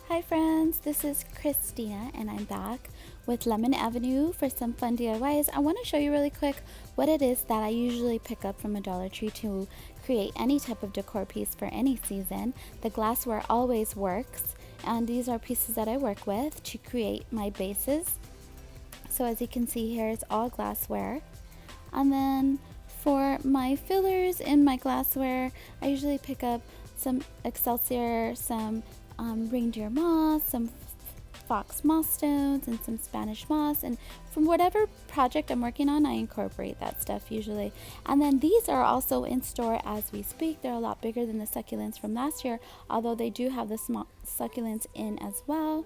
Hi friends, this is Christina and I'm back with Lemon Avenue for some fun DIYs. I want to show you really quick what it is that I usually pick up from a Dollar Tree to create any type of decor piece for any season. The glassware always works, and these are pieces that I work with to create my bases. So as you can see here, it's all glassware. And then for my fillers in my glassware, I usually pick up some Excelsior, some reindeer moss, some FAUX moss stones, and some Spanish moss. And from whatever project I'm working on, I incorporate that stuff usually. And then these are also in store as we speak. They're a lot bigger than the succulents from last year, although they do have the small succulents in as well.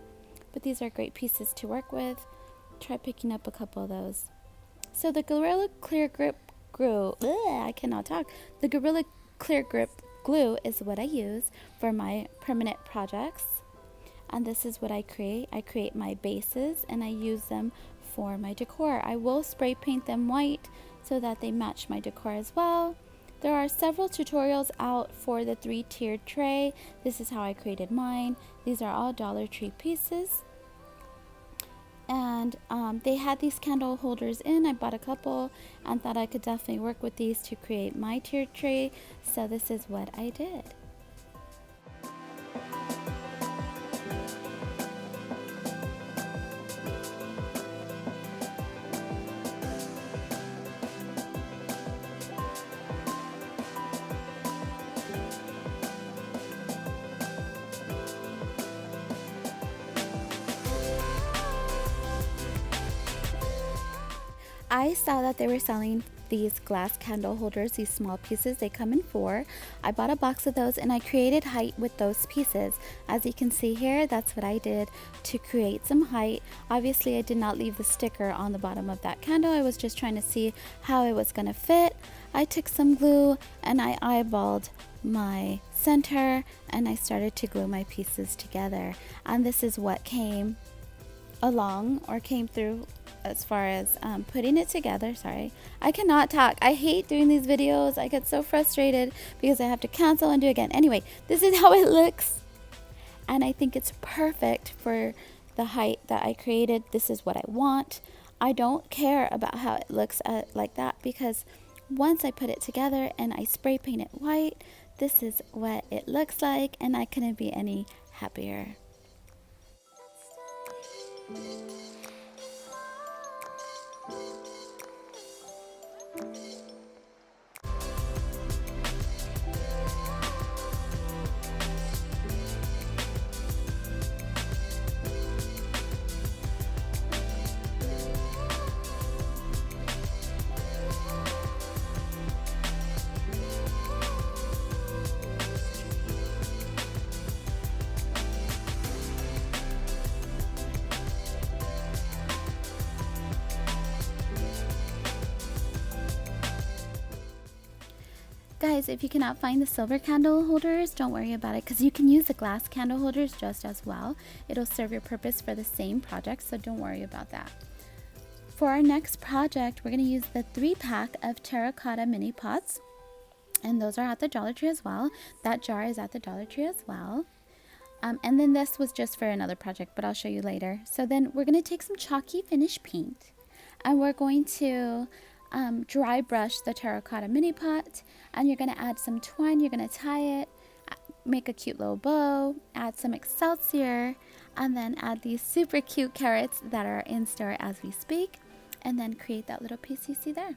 But these are great pieces to work with. Try picking up a couple of those. So the Gorilla Clear Grip glue, I cannot talk. The Gorilla Clear Grip glue is what I use for my permanent projects. And this is what I create. I create my bases and I use them for my decor. I will spray paint them white so that they match my decor as well. There are several tutorials out for the 3-tiered tray. This is how I created mine. These are all Dollar Tree pieces. And they had these candle holders in. I bought a couple and thought I could definitely work with these to create my tiered tray. So this is what I did. I saw that they were selling these glass candle holders, these small pieces. They come in 4. I bought a box of those and I created height with those pieces. As you can see here, that's what I did to create some height. Obviously, I did not leave the sticker on the bottom of that candle. I was just trying to see how it was going to fit. I took some glue and I eyeballed my center and I started to glue my pieces together. And this is what came along or came through as far as putting it together. Sorry, I cannot talk. I hate doing these videos. I get so frustrated because I have to cancel and do again. Anyway, this is how it looks. And I think it's perfect for the height that I created. This is what I want. I don't care about how it looks like that, because once I put it together and I spray paint it white, this is what it looks like, and I couldn't be any happier. Guys, if you cannot find the silver candle holders, don't worry about it, because you can use the glass candle holders just as well. It'll serve your purpose for the same project, so don't worry about that. For our next project, we're going to use the 3-pack of terracotta mini pots, and those are at the Dollar Tree as well. That jar is at the Dollar Tree as well. And then this was just for another project, but I'll show you later. So then we're going to take some chalky finish paint, and we're going to dry brush the terracotta mini pot, and you're going to add some twine. You're going to tie it, make a cute little bow, add some Excelsior, and then add these super cute carrots that are in store as we speak, and then create that little piece you see there.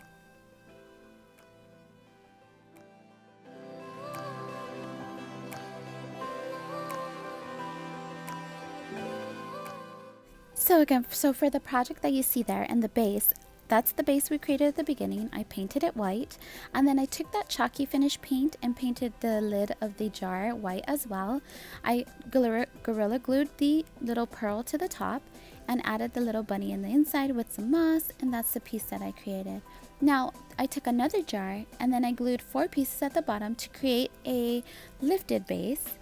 So for the project that you see there and the base, that's the base we created at the beginning. I painted it white, and then I took that chalky finish paint and painted the lid of the jar white as well. I gorilla glued the little pearl to the top and added the little bunny in the inside with some moss, and that's the piece that I created. Now I took another jar and then I glued 4 pieces at the bottom to create a lifted base.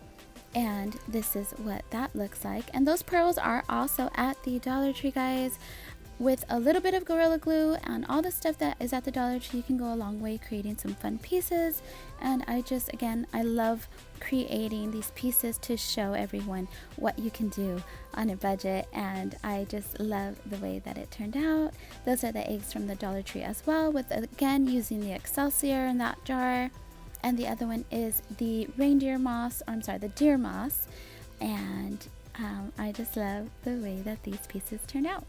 And this is what that looks like. And those pearls are also at the Dollar Tree, guys. with a little bit of Gorilla Glue and all the stuff that is at the Dollar Tree, you can go a long way creating some fun pieces. And I love creating these pieces to show everyone what you can do on a budget, and I just love the way that it turned out. Those are the eggs from the Dollar Tree as well, with again using the Excelsior in that jar, and the other one is the reindeer moss, or I'm sorry, the deer moss, and I just love the way that these pieces turned out.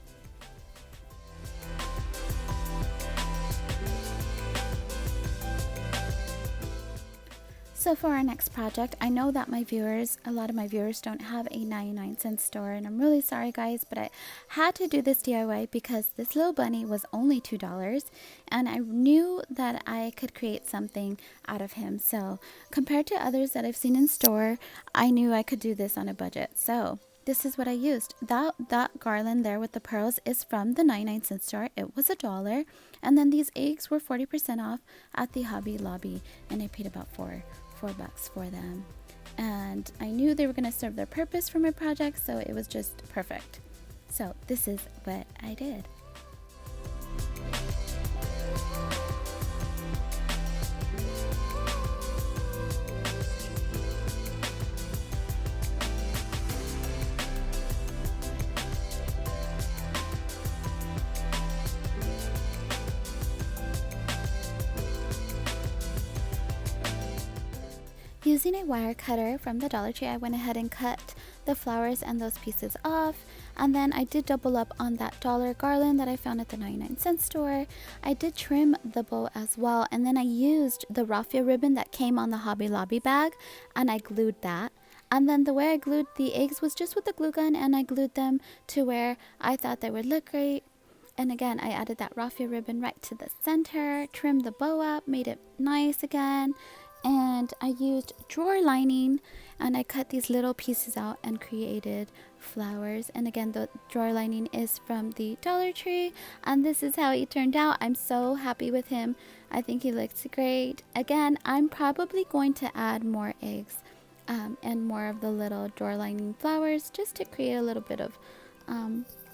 So for our next project, I know that a lot of my viewers don't have a 99-cent store, and I'm really sorry guys, but I had to do this DIY because this little bunny was only $2, and I knew that I could create something out of him. So compared to others that I've seen in store, I knew I could do this on a budget. So this is what I used. That garland there with the pearls is from the 99-cent store. It was $1. And then these eggs were 40% off at the Hobby Lobby, and I paid about $4 for them. And I knew they were going to serve their purpose for my project, so it was just perfect. So this is what I did. Using a wire cutter from the Dollar Tree, I went ahead and cut the flowers and those pieces off, and then I did double up on that dollar garland that I found at the 99-cent store. I did trim the bow as well, and then I used the raffia ribbon that came on the Hobby Lobby bag, and I glued that. And then the way I glued the eggs was just with the glue gun, and I glued them to where I thought they would look great. And again, I added that raffia ribbon right to the center, trimmed the bow up, made it nice again. And I used drawer lining, and I cut these little pieces out and created flowers. And again, the drawer lining is from the Dollar Tree, and this is how he turned out. I'm so happy with him. I think he looks great. Again, I'm probably going to add more eggs and more of the little drawer lining flowers, just to create a little bit of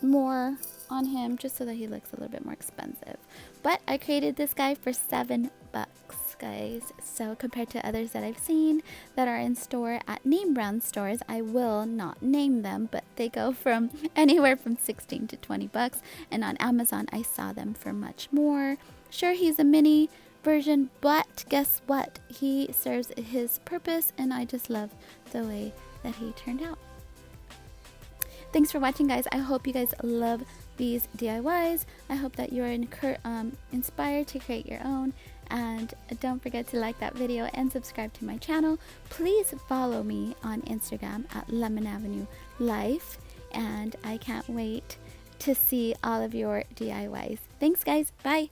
more on him, just so that he looks a little bit more expensive. But I created this guy for $7, guys. So compared to others that I've seen that are in store at name brand stores, I will not name them, but they go from anywhere from $16 to $20, and on Amazon I saw them for much more. Sure, he's a mini version, but guess what? He serves his purpose, and I just love the way that he turned out. Thanks for watching, guys. I hope you guys love these DIYs. I hope that you're inspired to create your own. And don't forget to like that video and subscribe to my channel. Please follow me on Instagram at Lemon Avenue Life. And I can't wait to see all of your DIYs. Thanks, guys. Bye.